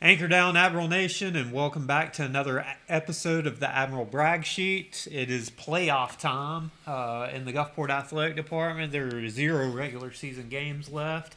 Anchor down, Admiral Nation, and welcome back to another episode of the Admiral Brag Sheet. It is playoff time in the Gulfport Athletic Department. There are 0 regular season games left.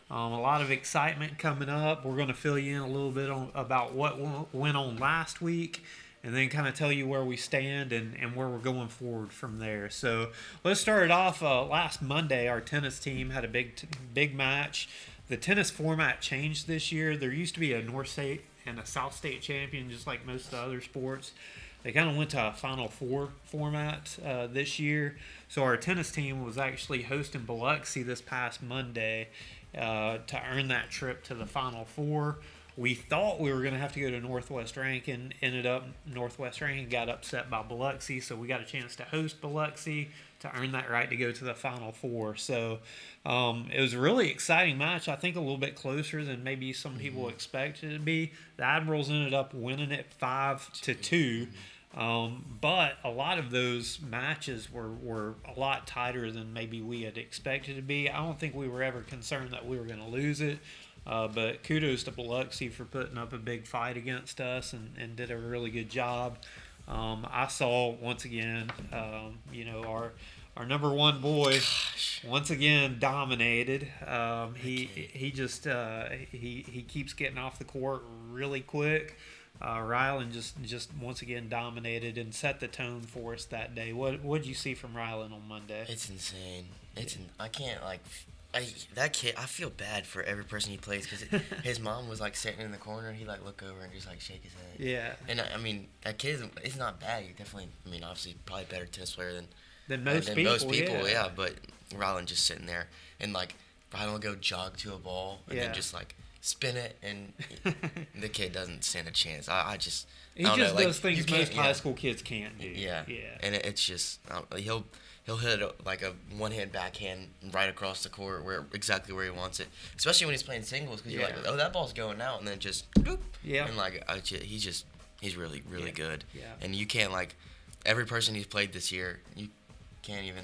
A lot of excitement coming up. We're going to fill you in a little bit about what went on last week, and then kind of tell you where we stand and where we're going forward from there. So let's start it off. Last Monday, our tennis team had a big match. The tennis format changed this year. There used to be a North State and a South State champion, just like most of the other sports. They kind of went to a Final Four format this year. So our tennis team was actually hosting Biloxi this past Monday to earn that trip to the Final Four. We thought we were going to have to go to Northwest Rankin. Ended up Northwest Rankin got upset by Biloxi, so we got a chance to host Biloxi to earn that right to go to the Final Four. So it was a really exciting match. I think a little bit closer than maybe some people expected it to be. The Admirals ended up winning it 5-2. But a lot of those matches were a lot tighter than maybe we had expected to be. I don't think we were ever concerned that we were going to lose it. But kudos to Biloxi for putting up a big fight against us and did a really good job. I saw once again, our number one boy once again dominated. He keeps getting off the court really quick. Rylan just once again dominated and set the tone for us that day. What did you see from Rylan on Monday? It's insane. I can't that kid. I feel bad for every person he plays because his mom was sitting in the corner and he look over and just shake his head. Yeah. And I mean that kid is not bad. He definitely. I mean obviously probably a better tennis player than most people. Yeah. But Rylan just sitting there and Rylan will go jog to a ball and then just spin it and the kid doesn't stand a chance. I just does things most high school kids can't do. Yeah. And it's just he'll hit a one-hand backhand right across the court exactly where he wants it. Especially when he's playing singles because you're oh, that ball's going out, and then just doop. Yeah. And he's really good. Yeah. And you can't every person he's played this year, you can't even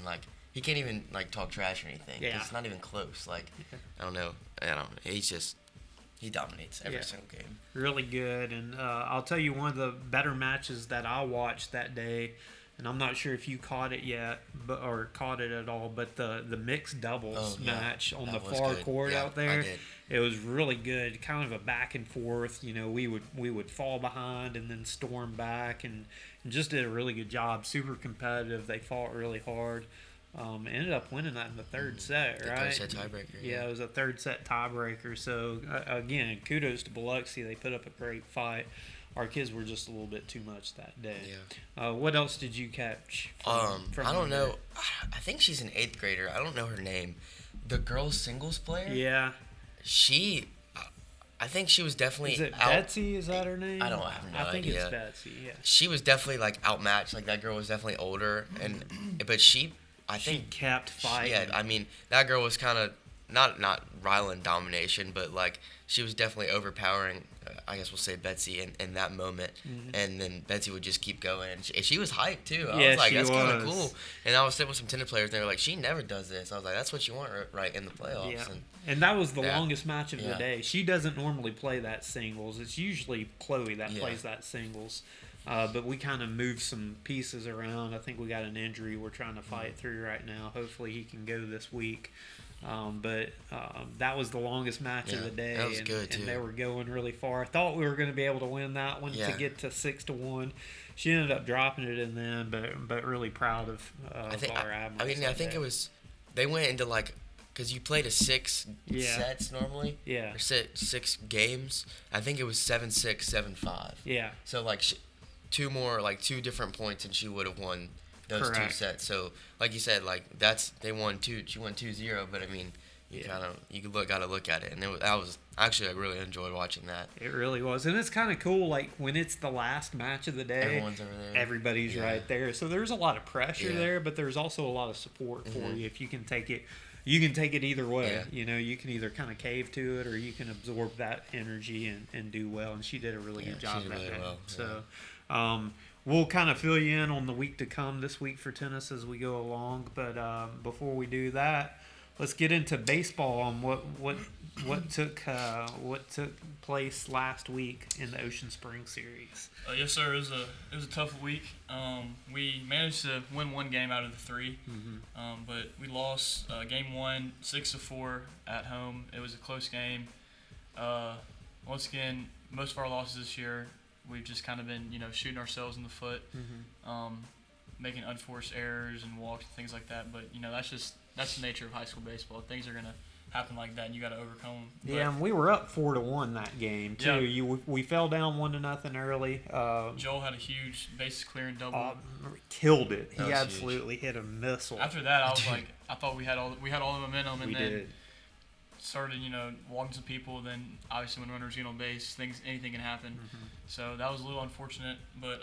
he can't even talk trash or anything. Yeah. It's not even close. I don't know. He dominates every single game. Really good. And I'll tell you one of the better matches that I watched that day, and I'm not sure if you caught it yet or caught it at all, but the mixed doubles match on the far court out there. It was really good, kind of a back and forth. We would fall behind and then storm back and just did a really good job. Super competitive. They fought really hard. Ended up winning that in the third set, right? Third set tiebreaker. Yeah, it was a third set tiebreaker. So, again, kudos to Biloxi. They put up a great fight. Our kids were just a little bit too much that day. Yeah. What else did you catch from I don't know. I think she's an 8th grader. I don't know her name. The girls singles player? Yeah. I think she was definitely Is it Betsy? Is that her name? I have no idea. I think it's Betsy, yeah. She was definitely outmatched. That girl was definitely older, but she kept fighting. Yeah, I mean, that girl was kind of not Rylan domination, but she was definitely overpowering. I guess we'll say Betsy in that moment, and then Betsy would just keep going. And she was hyped too. I was that's kind of cool. And I was sitting with some tennis players, and they were she never does this. I was that's what you want right in the playoffs. Yeah. And that was the longest match of the day. She doesn't normally play that singles. It's usually Chloe that plays that singles. But we kind of moved some pieces around. I think we got an injury we're trying to fight through right now. Hopefully he can go this week. But that was the longest match of the day. That was good, too. And they were going really far. I thought we were going to be able to win that one to get to 6-1. She ended up dropping it in the end, but really proud of our Admirals. I think it was – they went into because you played 6 sets normally. Yeah. Or 6 games. I think it was 7-6, 7-5. Yeah. So, 2 different points, and she would have won those Correct. 2 sets. So, like you said, they won 2. She won 2-0. But I mean, you got to look at it, and I really enjoyed watching that. It really was, and it's kind of cool. When it's the last match of the day, everyone's over there. Everybody's right there. So there's a lot of pressure there, but there's also a lot of support for you if you can take it. You can take it either way. Yeah. You can either kind of cave to it or you can absorb that energy and do well. And she did a really good job that day. Well. So we'll kind of fill you in on the week to come this week for tennis as we go along. But before we do that, let's get into baseball on what took place last week in the Ocean Springs series. Yes, sir. It was a tough week. We managed to win one game out of the three, but we lost game one, 6-4 at home. It was a close game. Once again, most of our losses this year, we've just kind of been shooting ourselves in the foot, making unforced errors and walks and things like that. But that's the nature of high school baseball. Things are gonna happen like that, and you got to overcome them. Yeah, and we were up 4-1 that game too. Yeah. We fell down 1-0 early. Joel had a huge bases clearing double. Killed it. He was absolutely hit a missile. After that, I was like, I thought we had all the momentum, and we then did. started walking some people. Then obviously when runners get on base, anything can happen. So that was a little unfortunate. But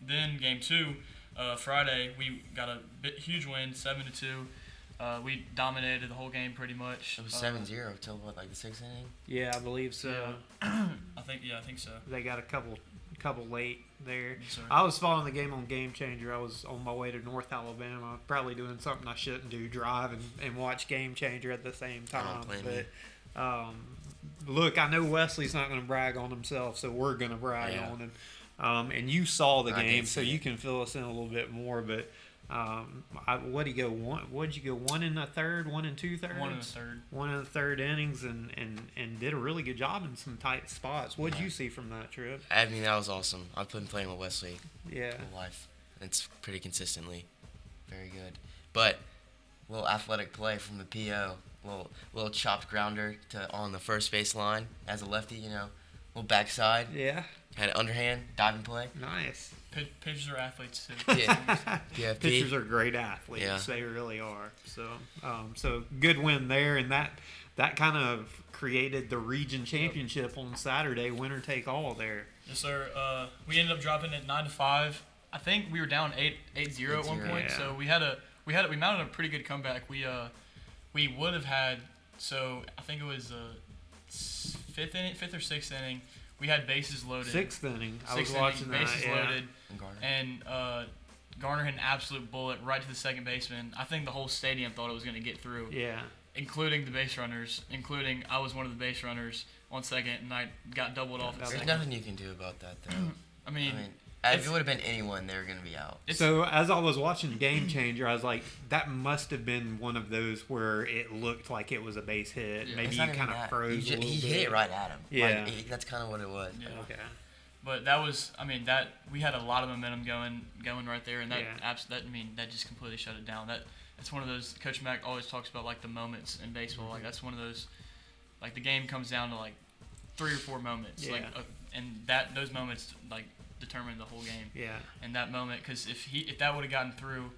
then game two, Friday, we got a huge win, 7-2. We dominated the whole game pretty much. It was 7-0 till what, like the sixth inning? Yeah, I believe so. I think so. They got a couple late there. Yes, sir. I was following the game on Game Changer. I was on my way to North Alabama, probably doing something I shouldn't do, drive and watch Game Changer at the same time. But look, I know Wesley's not going to brag on himself, so we're going to brag on him. And you saw the game, so you can fill us in a little bit more. But what'd you go 1 in the third, 1 and 2/3? 1 in the third. 1 in the third innings, and did a really good job in some tight spots. What'd you see from that trip? I mean, that was awesome. I've been playing with Wesley Yeah. my life. It's pretty consistently. Very good. But a little athletic play from the PO. Little chopped grounder on the first base line as a lefty, little backside. Yeah. Had an underhand, diving play. Nice. Pitchers are athletes too. Yeah. Pitchers are great athletes. Yeah. They really are. So good win there, and that kind of created the region championship on Saturday, winner take all there. Yes, sir. We ended up dropping it 9-5. I think we were down 8-0 at one point. Yeah. So we mounted a pretty good comeback. We would have had, so I think it was fifth or sixth inning. We had bases loaded. Sixth inning. I was Sixth watching inning, that. bases loaded, and Garner hit an absolute bullet right to the second baseman. I think the whole stadium thought it was going to get through. Yeah. Including the base runners. I was one of the base runners on second, and I got doubled off. There's nothing you can do about that, though. I mean, if it would have been anyone, they were going to be out. So as I was watching Game Changer, I was like, that must have been one of those where it looked like it was a base hit. Yeah. Maybe you kind of froze a little He bit. hit it right at him. Yeah. That's kind of what it was. Yeah. Okay. But that we had a lot of momentum going right there, and that just completely shut it down. That's one of those. Coach Mack always talks about like the moments in baseball. Like that's one of those. Like the game comes down to like 3 or 4 moments. Yeah. And those moments like determine the whole game. Yeah. And that moment, because if that would have gotten through,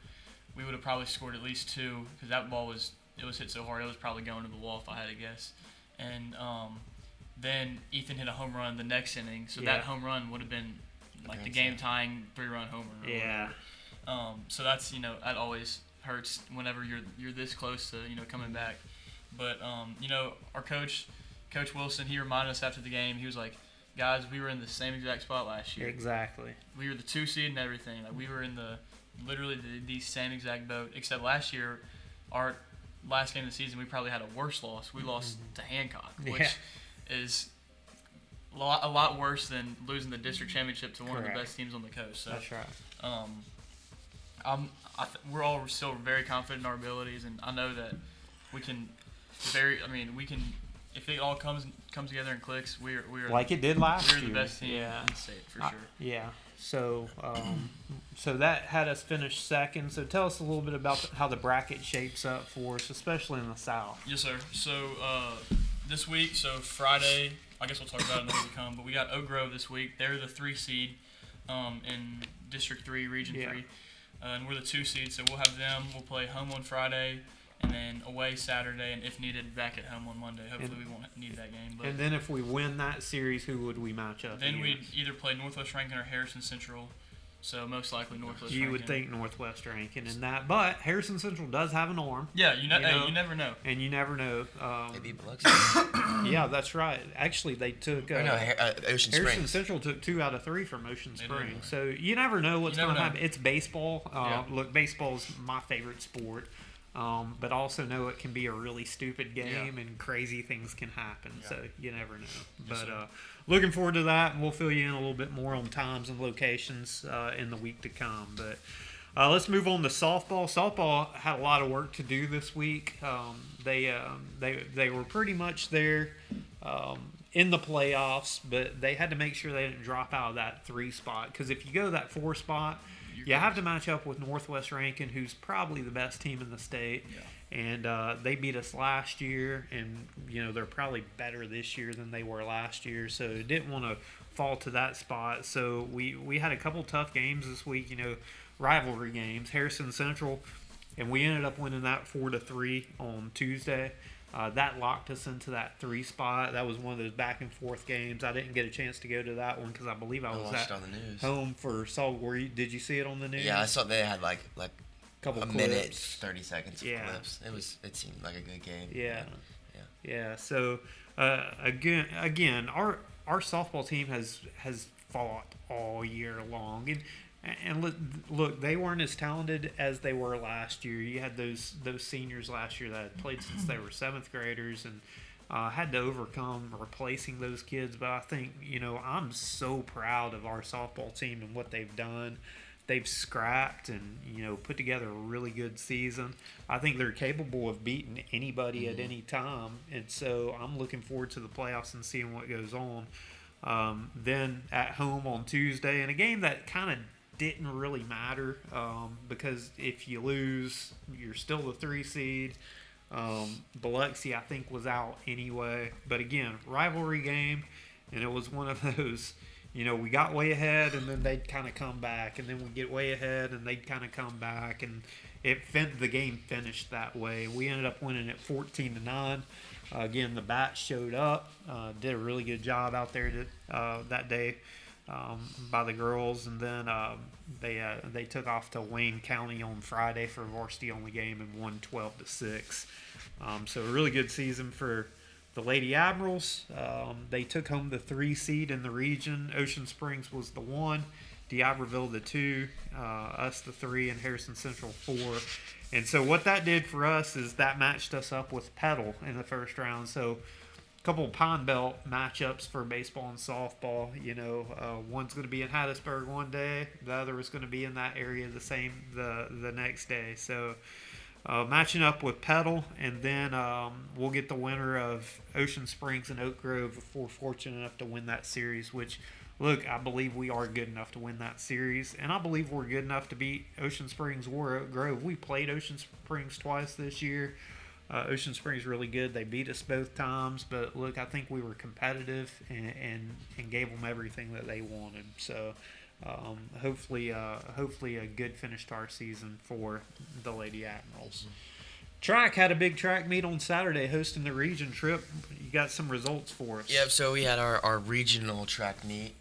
we would have probably scored at least 2. Because that ball was hit so hard, it was probably going to the wall if I had to guess. And then Ethan hit a home run the next inning, so that home run would have been like the game tying 3-run homer. Yeah. So that's that always hurts whenever you're this close to coming back. But our coach Wilson, he reminded us after the game. He was like, guys, we were in the same exact spot last year. Exactly. We were the 2 seed and everything. Like we were in literally the same exact boat. Except last year, our last game of the season, we probably had a worse loss. We lost to Hancock, which is a lot worse than losing the district championship to one of the best teams on the coast. So that's right. We're all still very confident in our abilities, and I know that we can. If it all comes together and clicks, we're like it did last year. We're the best team in the state for sure. Yeah. So that had us finish second. So tell us a little bit about how the bracket shapes up for us, especially in the South. Yes, sir. So this week, Friday, I guess we'll talk about it when we come. But we got Oak Grove this week. They're the 3 seed in District 3, Region 3, and we're the 2 seed. So we'll have them. We'll play home on Friday, and then away Saturday, and if needed, back at home on Monday. Hopefully we won't need that game. But and then if we win that series, who would we match up then against? we'd either play Northwest Rankin or Harrison Central. So most likely Northwest Rankin. You would think Northwest Rankin in that, but Harrison Central does have an arm. Yeah, you never know. And you never know. They beat Biloxi. Yeah, that's right. Actually, they took Ocean Harrison Springs. Central took 2 out of 3 from Ocean Springs. So you never know what's going to happen. It's baseball. Look, baseball is my favorite sport. but also know it can be a really stupid game and crazy things can happen. So you never know. Yes, But looking forward to that, and we'll fill you in a little bit more on times and locations in the week to come. But let's move on to softball. Softball had a lot of work to do this week. They were pretty much there in the playoffs, but they had to make sure they didn't drop out of that 3 spot, because if you go that 4 spot, you have to match up with Northwest Rankin, who's probably the best team in the state. And they beat us last year, and they're probably better this year than they were last year. So didn't want to fall to that spot. So we had a couple tough games this week. Rivalry games. Harrison Central, and we ended up winning that 4-3 on Tuesday. That locked us into that 3 spot. That was one of those back and forth games. I didn't get a chance to go to that one because I believe I was watched it on the news. home for Salt. Did you see it on the news? Yeah, I saw they had like couple a clips. minute, 30 seconds of clips. It seemed like a good game. Yeah. So again, our softball team has fought all year long, and look, they weren't as talented as they were last year. You had those seniors last year that had played since they were 7th graders and had to overcome replacing those kids. But I think, I'm so proud of our softball team and what they've done. They've scrapped and, put together a really good season. I think they're capable of beating anybody at any time. And so I'm looking forward to the playoffs and seeing what goes on. Then at home on Tuesday, in a game that kind of didn't really matter because if you lose, you're still the 3 seed. Biloxi, I think, was out anyway. But again, rivalry game, and it was one of those, we got way ahead, and then they'd kind of come back, and then we get way ahead, and they'd kind of come back, and the game finished that way. We ended up winning it 14-9. Again, the bats showed up, did a really good job out there that day. By the girls, and then they took off to Wayne County on Friday for a varsity only game and won 12-6. So a really good season for the Lady Admirals. They took home the 3 seed in the region. Ocean Springs was the 1, D'Iberville the 2, us the 3, and Harrison Central 4. And so what that did for us is that matched us up with Petal in the first round. So couple of Pine Belt matchups for baseball and softball. One's going to be in Hattiesburg one day, the other is going to be in that area the next day. So matching up with Petal, and then we'll get the winner of Ocean Springs and Oak Grove if we're fortunate enough to win that series, which, look, I believe we are good enough to win that series, and I believe we're good enough to beat Ocean Springs or Oak Grove. We played Ocean Springs twice this year. Ocean Springs really good. They beat us both times, but look, I think we were competitive and gave them everything that they wanted. So hopefully a good finish to our season for the Lady Admirals. Track had a big track meet on Saturday, hosting the region trip. You got some results for us. Yep. So we had our regional track meet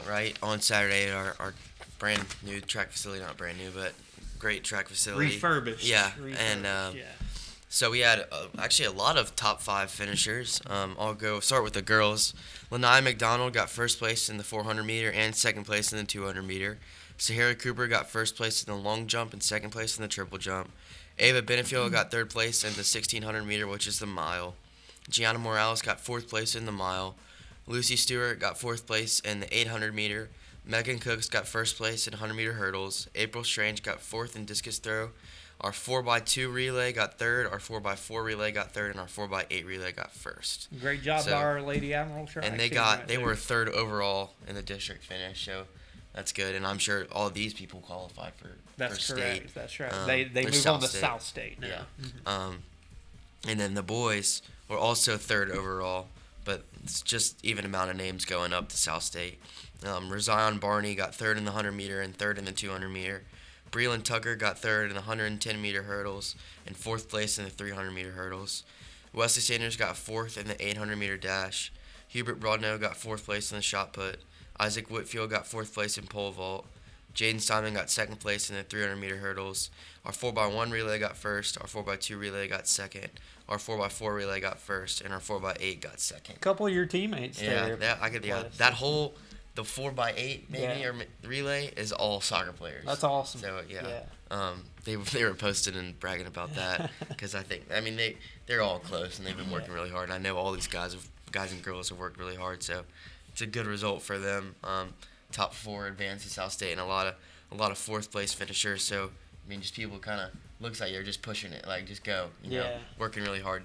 right on Saturday at our brand new track facility. Not brand new, but great track facility. Refurbished. Yeah. So we had actually a lot of top 5 finishers. I'll start with the girls. Lanai McDonald got first place in the 400 meter and second place in the 200 meter. Sahara Cooper got first place in the long jump and second place in the triple jump. Ava Benefield got third place in the 1600 meter, which is the mile. Gianna Morales got fourth place in the mile. Lucy Stewart got fourth place in the 800 meter. Megan Cooks got first place in 100 meter hurdles. April Strange got fourth in discus throw. Our 4x2 relay got third, our 4x4 relay got third, and our 4x8 relay got first. Great job by our Lady Admiral track. And they were third overall in the district finish, so that's good. And I'm sure all these people qualified for state. That's right. They move on to South State now. Yeah. Mm-hmm. And then the boys were also third overall, but it's just even amount of names going up to South State. Rozion Barney got third in the 100 meter and third in the 200 meter. Breland Tucker got third in the 110-meter hurdles and fourth place in the 300-meter hurdles. Wesley Sanders got fourth in the 800-meter dash. Hubert Broadno got fourth place in the shot put. Isaac Whitfield got fourth place in pole vault. Jaden Simon got second place in the 300-meter hurdles. Our 4x1 relay got first. Our 4x2 relay got second. Our 4x4 relay got first. And our 4x8 got second. A couple of your teammates there. Yeah, that whole the 4x8 maybe or relay is all soccer players. That's awesome. So they were posting and bragging about that because they're all close and they've been working really hard. And I know all these guys and girls have worked really hard, so it's a good result for them. Top 4 advanced to South State and a lot of fourth place finishers. So just people kind of looks like you're just pushing it, like just go, working really hard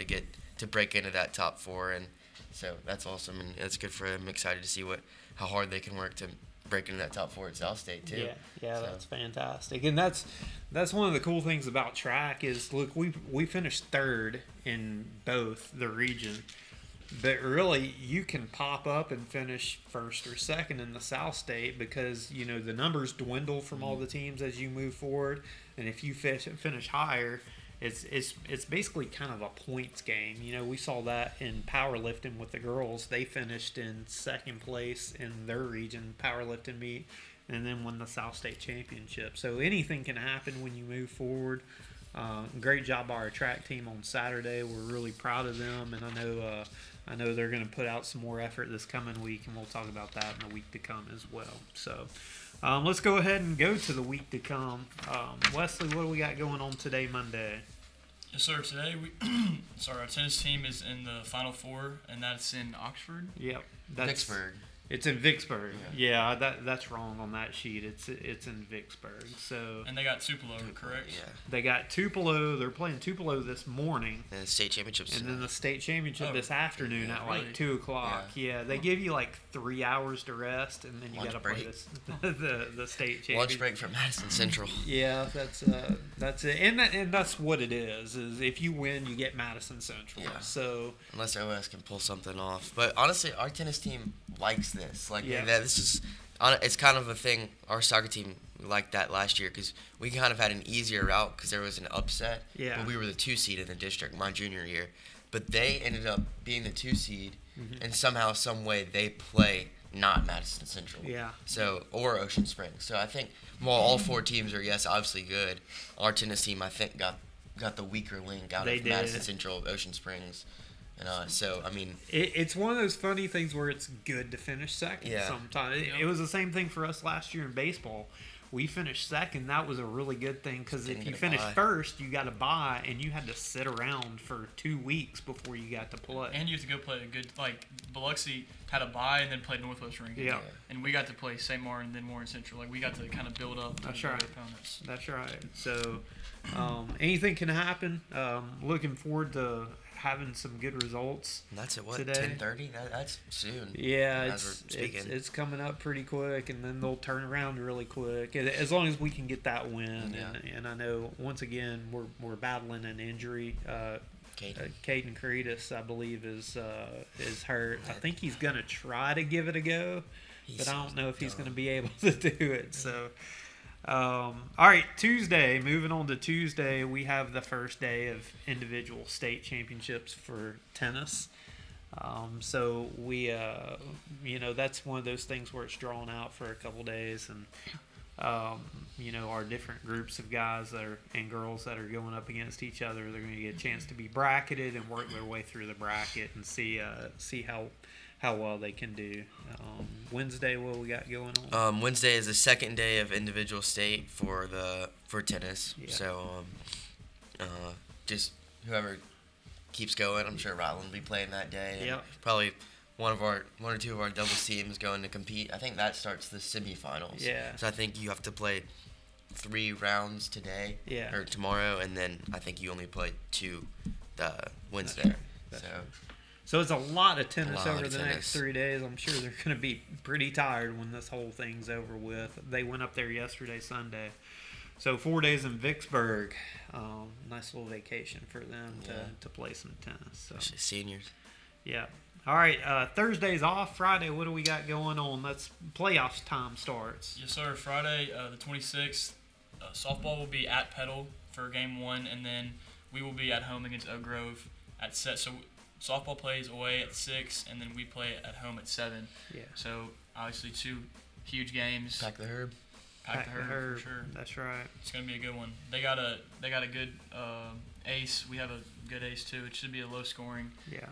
to break into that top 4, and so that's awesome and it's good for them. I'm excited to see how hard they can work to break into that top 4 at South State too. Yeah, that's fantastic, and that's one of the cool things about track is look, we finished 3rd in both the region. But really, you can pop up and finish 1st or 2nd in the South State because, the numbers dwindle from all the teams as you move forward. And if you finish higher, it's basically kind of a points game. We saw that in powerlifting with the girls. They finished in 2nd place in their region powerlifting meet and then won the South State championship. So anything can happen when you move forward. Great job by our track team on Saturday. We're really proud of them, and I know they're going to put out some more effort this coming week, and we'll talk about that in the week to come as well. So let's go ahead and go to the week to come. Wesley, what do we got going on today, Monday? Yes, sir. Today, our tennis team is in the Final Four, and that's in Oxford. Yep. Vicksburg. It's in Vicksburg. Yeah, that's wrong on that sheet. It's in Vicksburg. So. And they got Tupelo, correct? Yeah. They got Tupelo. They're playing Tupelo this morning. And the state championships. And then the state championship this afternoon at really? 2:00. Yeah, they give you 3 hours to rest, and then you got to play the state championship. Lunch break from Madison Central. Yeah, that's it, and that's what it is. Is if you win, you get Madison Central. Yeah. So unless OS can pull something off, but honestly, our tennis team likes this. It's kind of a thing. Our soccer team liked that last year because we kind of had an easier route because there was an upset. Yeah. But we were the 2 seed in the district my junior year, but they ended up being the 2 seed, and somehow, some way, they play not Madison Central. Yeah. So or Ocean Springs. So I think while all 4 teams are obviously good, our tennis team I think got the weaker link out of Madison Central, Ocean Springs. And it's one of those funny things where it's good to finish second. Yeah. Sometimes it was the same thing for us last year in baseball. We finished second. That was a really good thing because if you finished first, you got to bye, and you had to sit around for 2 weeks before you got to play. And you have to go play a good Biloxi had a bye and then played Northwest Rankin. Yeah. And we got to play St. Martin, then Warren Central. We got to kind of build up. That's right. Opponents. That's right. So anything can happen. Looking forward to having some good results. And that's at what, today. 10:30? That's soon. Yeah, it's coming up pretty quick, and then they'll turn around really quick. As long as we can get that win, and I know once again we're battling an injury. Caden Creedus, I believe, is hurt. I think he's gonna try to give it a go, but I don't know if he's gonna be able to do it. So. All right, Tuesday. Moving on to Tuesday, we have the first day of individual state championships for tennis. So we, that's one of those things where it's drawn out for a couple days, and our different groups of guys and girls that are going up against each other, they're going to get a chance to be bracketed and work their way through the bracket and see how well they can do. Wednesday, what we got going on? Wednesday is the second day of individual state for tennis. Yeah. So just whoever keeps going, I'm sure Ryland will be playing that day. Yeah. Probably one or two of our doubles teams going to compete. I think that starts the semifinals. Yeah. So I think you have to play 3 rounds today. Yeah. Or tomorrow, and then I think you only play 2 the Wednesday. So it's a lot of tennis over the next 3 days. I'm sure they're going to be pretty tired when this whole thing's over with. They went up there yesterday, Sunday. So 4 days in Vicksburg. Nice little vacation for them to play some tennis. So. Seniors. Yeah. All right. Thursday's off. Friday, what do we got going on? That's playoffs time starts. Yes, sir. Friday, the 26th, softball will be at Petal for game 1, and then we will be at home against Oak Grove at set. So softball plays away at 6, and then we play at home at 7. Yeah. So obviously 2 huge games. Pack the herb. Pack the herb for sure. That's right. It's gonna be a good one. They got a good ace. We have a good ace too. It should be a low scoring. Yeah.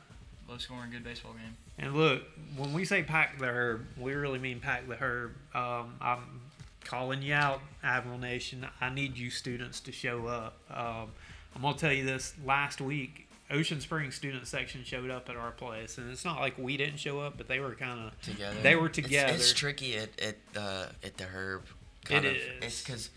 low-scoring, good baseball game. And look, when we say pack the herb, we really mean pack the herb. I'm calling you out, Admiral Nation. I need you students to show up. I'm going to tell you this. Last week, Ocean Springs student section showed up at our place, and it's not like we didn't show up, but they were kind of together. They were together. It's tricky at the herb. It's because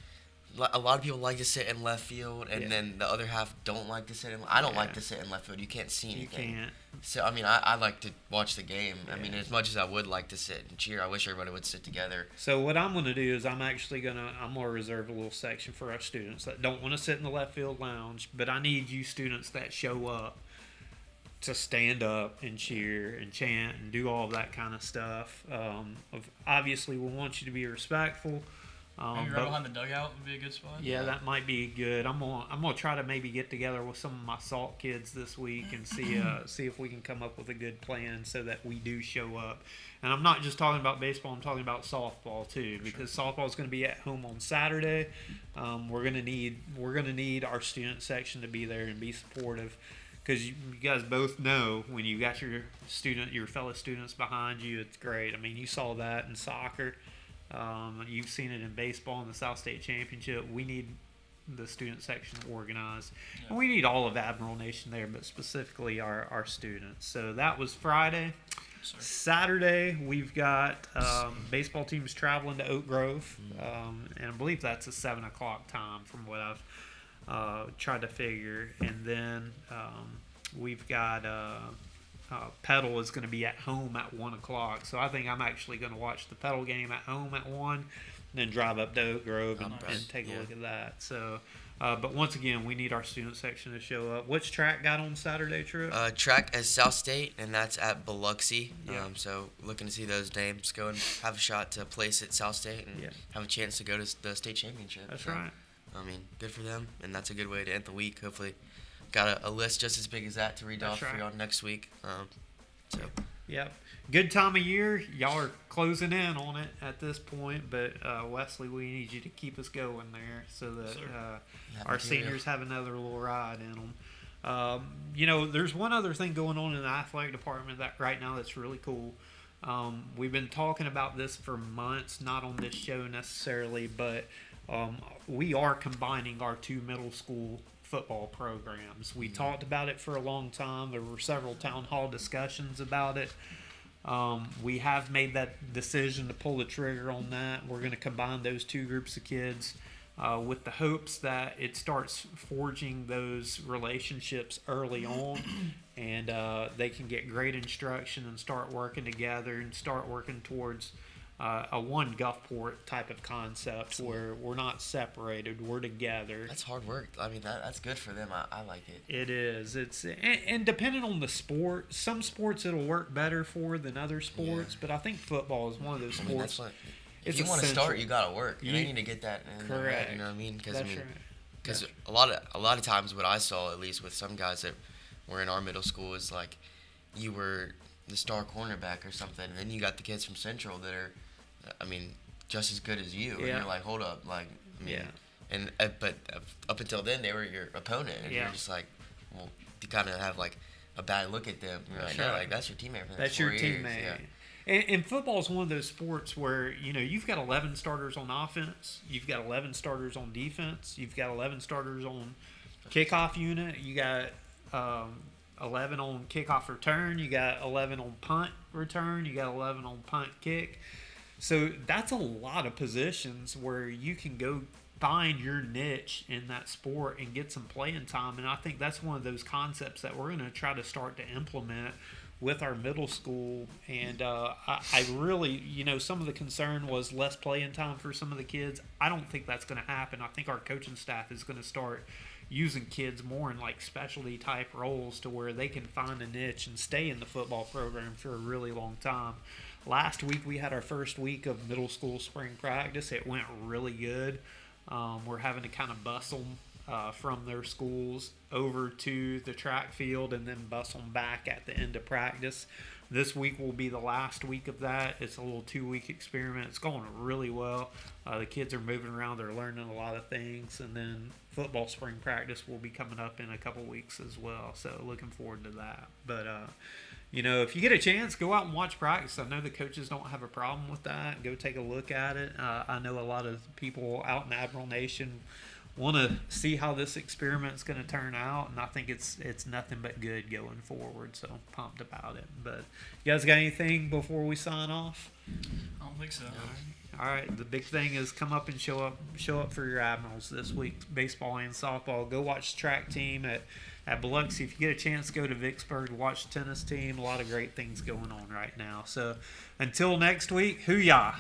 a lot of people like to sit in left field, and then the other half don't like to sit in. I don't like to sit in left field. You can't see anything. You can't. So I mean, I like to watch the game. I mean, as much as I would like to sit and cheer, I wish everybody would sit together. So what I'm going to do is I'm gonna reserve a little section for our students that don't want to sit in the left field lounge, but I need you students that show up to stand up and cheer and chant and do all of that kind of stuff. Obviously, we want you to be respectful. Maybe right behind the dugout would be a good spot. Yeah, that might be good. I'm gonna try to maybe get together with some of my SALT kids this week and see if we can come up with a good plan so that we do show up. And I'm not just talking about baseball. I'm talking about softball too, because softball is going to be at home on Saturday. We're gonna need our student section to be there and be supportive, because you guys both know when you got your fellow students behind you, it's great. I mean, you saw that in soccer. You've seen it in baseball in the South State Championship. We need the student section organized. Yeah. And we need all of Admiral Nation there, but specifically our students. So that was Friday. Sorry. Saturday, we've got baseball teams traveling to Oak Grove, and I believe that's a 7 o'clock time from what I've tried to figure. And then we've got Pedal is going to be at home at 1 o'clock. So I think I'm actually going to watch the Pedal game at home at 1, then drive up to Oak Grove and take a look at that. So, but once again, we need our student section to show up. Which track got on Saturday, Trip? Track is South State, and that's at Biloxi. So looking to see those names go and have a shot to place at South State and have a chance to go to the state championship. That's right. I mean, good for them, and that's a good way to end the week. Hopefully, got a list just as big as that to read off for y'all next week. Yep. Good time of year. Y'all are closing in on it at this point, but Wesley, we need you to keep us going there so that our seniors have another little ride in them. There's one other thing going on in the athletic department that right now that's really cool. We've been talking about this for months, not on this show necessarily, but we are combining our two middle school football programs. We talked about it for a long time. There were several town hall discussions about it. We have made that decision to pull the trigger on that. We're going to combine those two groups of kids with the hopes that it starts forging those relationships early on, and they can get great instruction and start working together and start working towards a one Gulfport type of concept where we're not separated, we're together. That's hard work. I mean, that's good for them. I like it. It is. And depending on the sport, some sports it'll work better for than other sports, but I think football is one of those sports. If you want to start, you gotta work. You need to get that in correct. The head, you know what I mean? Because right. a lot of times what I saw, at least with some guys that were in our middle school, is like you were the star cornerback or something, and then you got the kids from Central that are, I mean, just as good as you, and you're like, hold up, like, I mean, and but up until then they were your opponent, and you're just like, well, you kind of have like a bad look at them. You're like, that's your teammate for the next 4 years. That's your teammate. And football is one of those sports where, you've got 11 starters on offense, you've got 11 starters on defense, you've got 11 starters on kickoff unit, you got 11 on kickoff return, you got 11 on punt return, you got 11 on punt kick. So that's a lot of positions where you can go find your niche in that sport and get some playing time. And I think that's one of those concepts that we're going to try to start to implement with our middle school. And I really, some of the concern was less playing time for some of the kids. I don't think that's going to happen. I think our coaching staff is going to start using kids more in like specialty type roles to where they can find a niche and stay in the football program for a really long time. Last week we had our first week of middle school spring practice. It went really good. We're having to kind of bus them from their schools over to the track field and then bus them back at the end of practice. This week will be the last week of that. It's a little 2-week experiment. It's going really well. The kids are moving around. They're learning a lot of things. And then football spring practice will be coming up in a couple weeks as well. So looking forward to that. But, if you get a chance, go out and watch practice. I know the coaches don't have a problem with that. Go take a look at it. I know a lot of people out in Admiral Nation want to see how this experiment's going to turn out, and I think it's nothing but good going forward. So I'm pumped about it. But you guys got anything before we sign off? I don't think so. All right. The big thing is come up and show up for your Admirals this week, baseball and softball. Go watch the track team at Biloxi. If you get a chance, go to Vicksburg, watch the tennis team. A lot of great things going on right now. So until next week, hoo-yah.